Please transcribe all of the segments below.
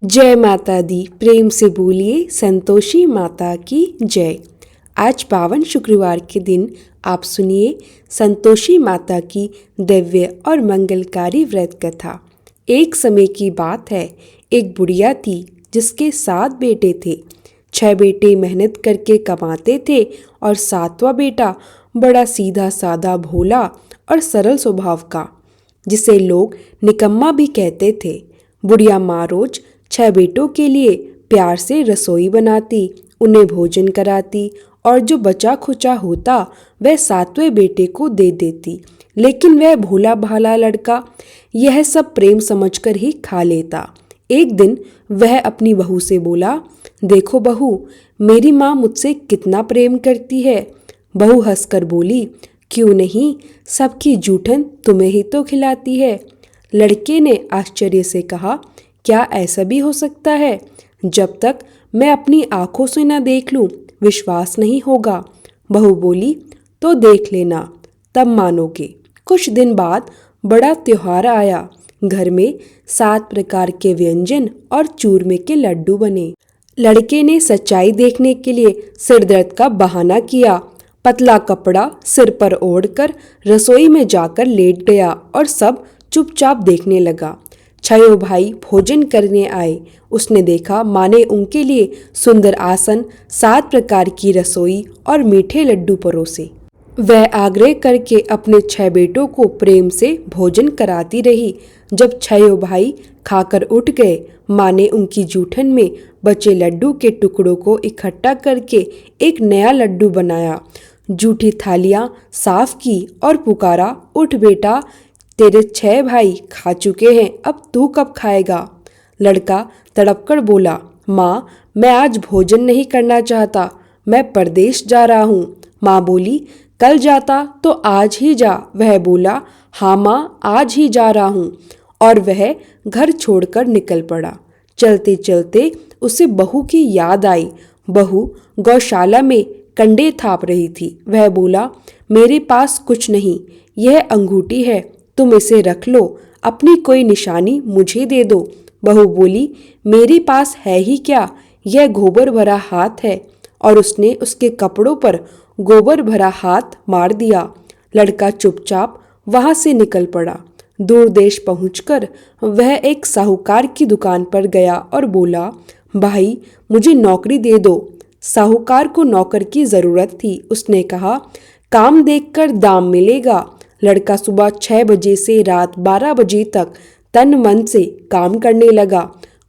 जय माता दी। प्रेम से बोलिए संतोषी माता की जय। आज पावन शुक्रवार के दिन आप सुनिए संतोषी माता की दिव्य और मंगलकारी व्रत कथा। एक समय की बात है, एक बुढ़िया थी जिसके 7 बेटे थे। 6 बेटे मेहनत करके कमाते थे और 7वां बेटा बड़ा सीधा साधा भोला और सरल स्वभाव का, जिसे लोग निकम्मा भी कहते थे। बुढ़िया माँ रोज 6 बेटों के लिए प्यार से रसोई बनाती, उन्हें भोजन कराती और जो बचा खुचा होता वह 7वें बेटे को दे देती। लेकिन वह भोला भाला लड़का यह सब प्रेम समझकर ही खा लेता। एक दिन वह अपनी बहू से बोला, देखो बहू, मेरी माँ मुझसे कितना प्रेम करती है। बहू हंसकर बोली, क्यों नहीं, सबकी जूठन तुम्हें ही तो खिलाती है। लड़के ने आश्चर्य से कहा, क्या ऐसा भी हो सकता है? जब तक मैं अपनी आंखों से न देख लूं, विश्वास नहीं होगा। बहू बोली, तो देख लेना, तब मानोगे। कुछ दिन बाद बड़ा त्योहार आया। घर में 7 प्रकार के व्यंजन और चूरमे के लड्डू बने। लड़के ने सच्चाई देखने के लिए सिर दर्द का बहाना किया। पतला कपड़ा सिर पर ओढ़कर रसोई में जाकर लेट गया और सब चुपचाप देखने लगा। 6 भाई भोजन करने आए। उसने देखा माँ ने उनके लिए सुंदर आसन, 7 प्रकार की रसोई और मीठे लड्डू परोसे। वह आग्रह करके अपने 6 बेटों को प्रेम से भोजन कराती रही। जब 6 भाई खाकर उठ गए, माँ ने उनकी जूठन में बचे लड्डू के टुकड़ों को इकट्ठा करके एक नया लड्डू बनाया। जूठी थालियां साफ की और पुकारा, उठ बेटा, तेरे 6 भाई खा चुके हैं, अब तू कब खाएगा? लड़का तड़पकर बोला, माँ, मैं आज भोजन नहीं करना चाहता, मैं परदेश जा रहा हूँ। माँ बोली, कल जाता तो आज ही जा। वह बोला, हाँ माँ, आज ही जा रहा हूँ। और वह घर छोड़कर निकल पड़ा। चलते चलते उसे बहू की याद आई। बहू गौशाला में कंडे थाप रही थी। वह बोला, मेरे पास कुछ नहीं, यह अंगूठी है, तुम इसे रख लो, अपनी कोई निशानी मुझे दे दो। बहू बोली, मेरे पास है ही क्या, यह गोबर भरा हाथ है। और उसने उसके कपड़ों पर गोबर भरा हाथ मार दिया। लड़का चुपचाप वहां से निकल पड़ा। दूर देश पहुंचकर वह एक साहूकार की दुकान पर गया और बोला, भाई, मुझे नौकरी दे दो। साहूकार को नौकर की जरूरत थी। उसने कहा, काम देखकर दाम मिलेगा। लड़का सुबह 6 बजे से रात 12 बजे तक तन मन से काम करने लगा।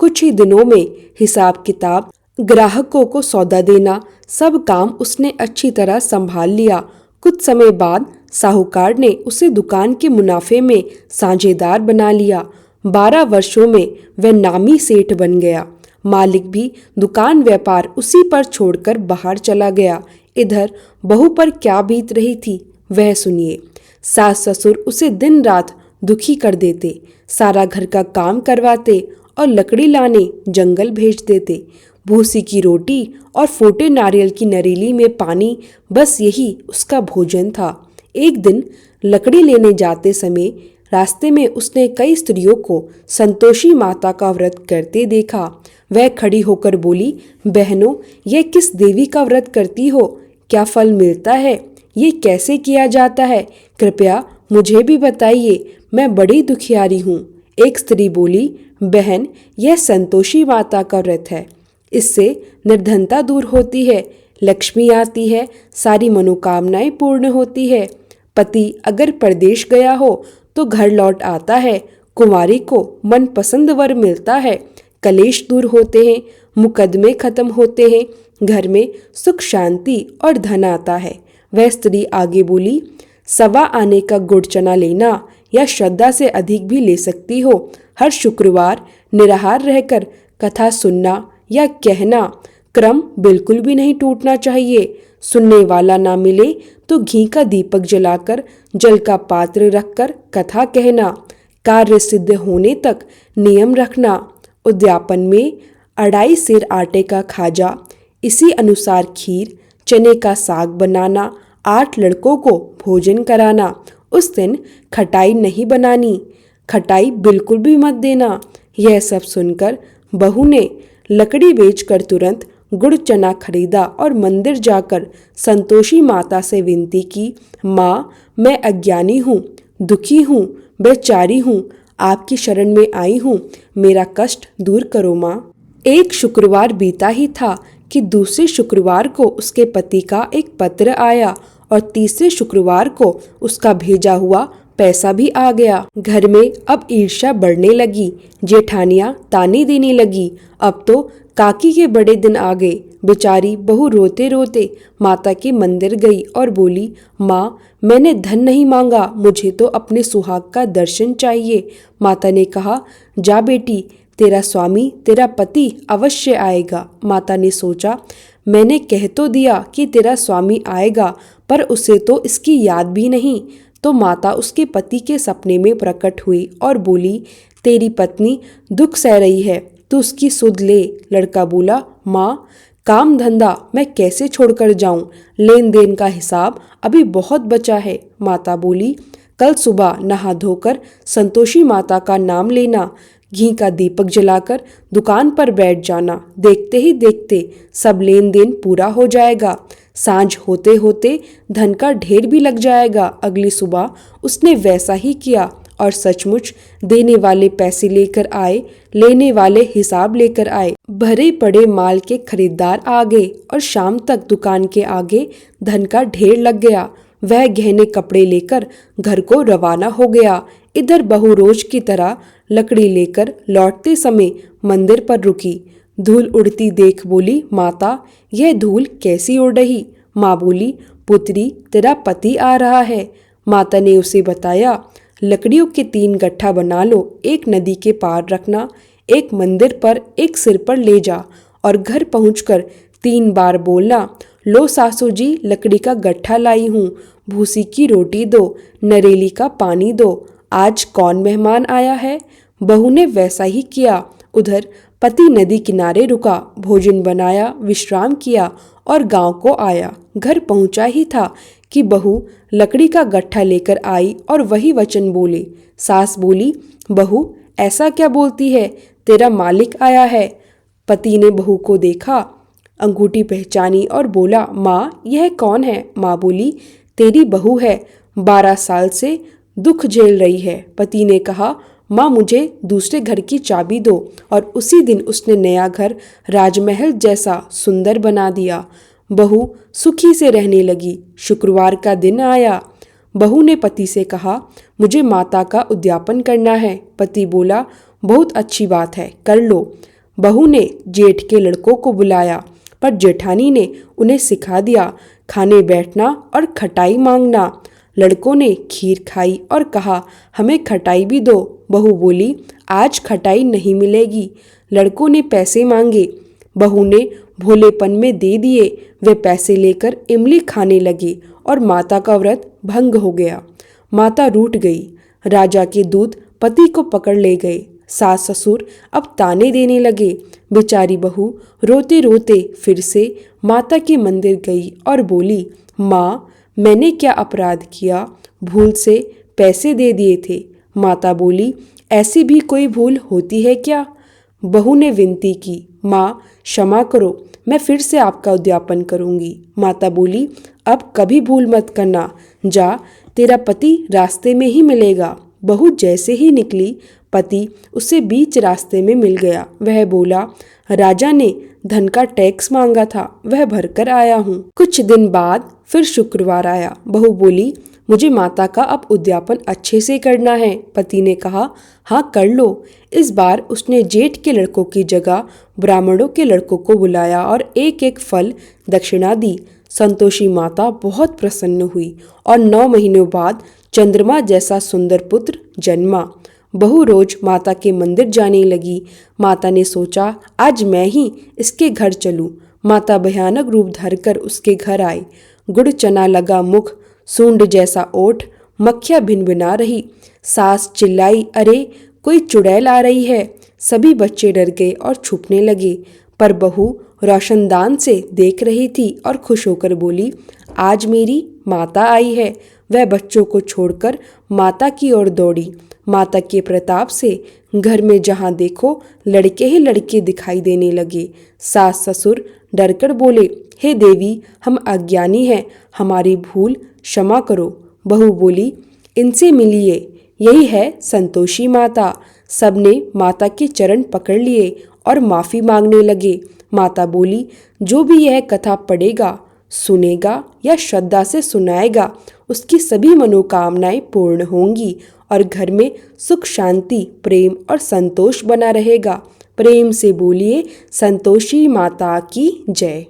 कुछ ही दिनों में हिसाब किताब, ग्राहकों को सौदा देना, सब काम उसने अच्छी तरह संभाल लिया। कुछ समय बाद साहूकार ने उसे दुकान के मुनाफे में साझेदार बना लिया। 12 वर्षों में वह नामी सेठ बन गया। मालिक भी दुकान व्यापार उसी पर छोड़कर बाहर चला गया। इधर बहू पर क्या बीत रही थी वह सुनिए। सास ससुर उसे दिन रात दुखी कर देते, सारा घर का काम करवाते और लकड़ी लाने जंगल भेज देते। भूसी की रोटी और फूटे नारियल की नरीली में पानी, बस यही उसका भोजन था। एक दिन लकड़ी लेने जाते समय रास्ते में उसने कई स्त्रियों को संतोषी माता का व्रत करते देखा। वह खड़ी होकर बोली, बहनों, यह किस देवी का व्रत करती हो? क्या फल मिलता है? ये कैसे किया जाता है? कृपया मुझे भी बताइए, मैं बड़ी दुखियारी हूँ। एक स्त्री बोली, बहन, यह संतोषी माता का व्रत है। इससे निर्धनता दूर होती है, लक्ष्मी आती है, सारी मनोकामनाएं पूर्ण होती है। पति अगर परदेश गया हो तो घर लौट आता है। कुंवारी को मनपसंद वर मिलता है। कलेश दूर होते हैं, मुकदमे खत्म होते हैं, घर में सुख शांति और धन आता है। वह स्त्री आगे बोली, 1.25 आने का गुड़ चना लेना या श्रद्धा से अधिक भी ले सकती हो। हर शुक्रवार निराहार रहकर कथा सुनना या कहना, क्रम बिल्कुल भी नहीं टूटना चाहिए। सुनने वाला ना मिले तो घी का दीपक जलाकर जल का पात्र रखकर कथा कहना। कार्य सिद्ध होने तक नियम रखना। उद्यापन में 2.5 सेर आटे का खाजा, इसी अनुसार खीर, चने का साग बनाना, 8 लड़कों को भोजन कराना। उस दिन खटाई नहीं बनानी, खटाई बिल्कुल भी मत देना। यह सब सुनकर बहू ने लकड़ी बेचकर तुरंत गुड़ चना खरीदा और मंदिर जाकर संतोषी माता से विनती की, माँ मैं अज्ञानी हूँ, दुखी हूँ, बेचारी हूँ, आपकी शरण में आई हूँ, मेरा कष्ट दूर करो माँ। एक शुक्रवार बीता ही था कि दूसरे शुक्रवार को उसके पति का एक पत्र आया और तीसरे शुक्रवार को उसका भेजा हुआ पैसा भी आ गया। घर में अब ईर्ष्या बढ़ने लगी। जेठानियां ताने देने लगी, अब तो काकी के बड़े दिन आ गए। बेचारी बहू रोते रोते माता के मंदिर गई और बोली, माँ मैंने धन नहीं मांगा, मुझे तो अपने सुहाग का दर्शन चाहिए। माता ने कहा, जा बेटी, तेरा स्वामी तेरा पति अवश्य आएगा। माता ने सोचा, मैंने कह तो दिया कि तेरा स्वामी आएगा, पर उसे तो इसकी याद भी नहीं। तो माता उसके पति के सपने में प्रकट हुई और बोली, तेरी पत्नी दुख सह रही है, तू उसकी सुध ले। लड़का बोला, माँ काम धंधा मैं कैसे छोड़कर जाऊं, लेन देन का हिसाब अभी बहुत बचा है। माता बोली, कल सुबह नहा धोकर संतोषी माता का नाम लेना, घी का दीपक जलाकर दुकान पर बैठ जाना, देखते ही देखते सब लेन देन पूरा हो जाएगा। सांझ होते होते धन का ढेर भी लग जाएगा। अगली सुबह उसने वैसा ही किया और सचमुच देने वाले पैसे लेकर आए, लेने वाले हिसाब लेकर आए। भरे पड़े माल के खरीदार आ गए और शाम तक दुकान के आगे धन का ढेर लग गया। वह गहने कपड़े लेकर घर को रवाना हो गया। इधर बहू रोज की तरह लकड़ी लेकर लौटते समय मंदिर पर रुकी। धूल उड़ती देख बोली, माता यह धूल कैसी उड़ रही? माँ बोली, पुत्री तेरा पति आ रहा है। माता ने उसे बताया, लकड़ियों के 3 गट्ठा बना लो, एक नदी के पार रखना, एक मंदिर पर, एक सिर पर ले जा और घर पहुंचकर 3 बार बोलना, लो सासू जी लकड़ी का गट्ठा लाई हूँ, भूसी की रोटी दो, नरेली का पानी दो, आज कौन मेहमान आया है? बहू ने वैसा ही किया। उधर पति नदी किनारे रुका, भोजन बनाया, विश्राम किया और गांव को आया। घर पहुंचा ही था कि बहू लकड़ी का गट्ठा लेकर आई और वही वचन बोले। सास बोली, बहू ऐसा क्या बोलती है, तेरा मालिक आया है। पति ने बहू को देखा, अंगूठी पहचानी और बोला, माँ यह कौन है? माँ बोली, तेरी बहू है, 12 साल से दुख झेल रही है। पति ने कहा, माँ मुझे दूसरे घर की चाबी दो, और उसी दिन उसने नया घर राजमहल जैसा सुंदर बना दिया। बहू सुखी से रहने लगी। शुक्रवार का दिन आया। बहू ने पति से कहा, मुझे माता का उद्यापन करना है। पति बोला, बहुत अच्छी बात है, कर लो। बहू ने जेठ के लड़कों को बुलाया, पर जेठानी ने उन्हें सिखा दिया खाने बैठना और खटाई मांगना। लड़कों ने खीर खाई और कहा, हमें खटाई भी दो। बहू बोली, आज खटाई नहीं मिलेगी। लड़कों ने पैसे मांगे, बहू ने भोलेपन में दे दिए। वे पैसे लेकर इमली खाने लगे और माता का व्रत भंग हो गया। माता रूठ गई। राजा के दूत पति को पकड़ ले गए। सास ससुर अब ताने देने लगे। बेचारी बहू रोते रोते फिर से माता के मंदिर गई और बोली, माँ मैंने क्या अपराध किया, भूल से पैसे दे दिए थे। माता बोली, ऐसी भी कोई भूल होती है क्या? बहू ने विनती की, माँ क्षमा करो, मैं फिर से आपका उद्यापन करूंगी। माता बोली, अब कभी भूल मत करना, जा तेरा पति रास्ते में ही मिलेगा। बहू जैसे ही निकली, पति उसे बीच रास्ते में मिल गया। वह बोला, राजा ने धन का टैक्स मांगा था, वह भरकर आया हूँ। कुछ दिन बाद फिर शुक्रवार आया। बहू बोली, मुझे माता का अब उद्यापन अच्छे से करना है। पति ने कहा, हाँ कर लो। इस बार उसने जेठ के लड़कों की जगह ब्राह्मणों के लड़कों को बुलाया और एक एक फल दक्षिणा दी। संतोषी माता बहुत प्रसन्न हुई और 9 महीनों बाद चंद्रमा जैसा सुंदर पुत्र जन्मा। बहू रोज माता के मंदिर जाने लगी। माता ने सोचा, आज मैं ही इसके घर चलूं। माता भयानक रूप धरकर उसके घर आई। गुड़ चना लगा मुख, सूंड जैसा ओठ, मक्खियाँ भिनभिना रही। सास चिल्लाई, अरे कोई चुड़ैल आ रही है। सभी बच्चे डर गए और छुपने लगे, पर बहू रोशनदान से देख रही थी और खुश होकर बोली, आज मेरी माता आई है। वह बच्चों को छोड़कर माता की ओर दौड़ी। माता के प्रताप से घर में जहाँ देखो लड़के ही लड़के दिखाई देने लगे। सास ससुर डरकर बोले, हे देवी, हम अज्ञानी हैं, हमारी भूल क्षमा करो। बहू बोली, इनसे मिलिए, यही है संतोषी माता। सबने माता के चरण पकड़ लिए और माफ़ी मांगने लगे। माता बोली, जो भी यह कथा पढ़ेगा, सुनेगा या श्रद्धा से सुनाएगा, उसकी सभी मनोकामनाएं पूर्ण होंगी और घर में सुख शांति प्रेम और संतोष बना रहेगा। प्रेम से बोलिए संतोषी माता की जय।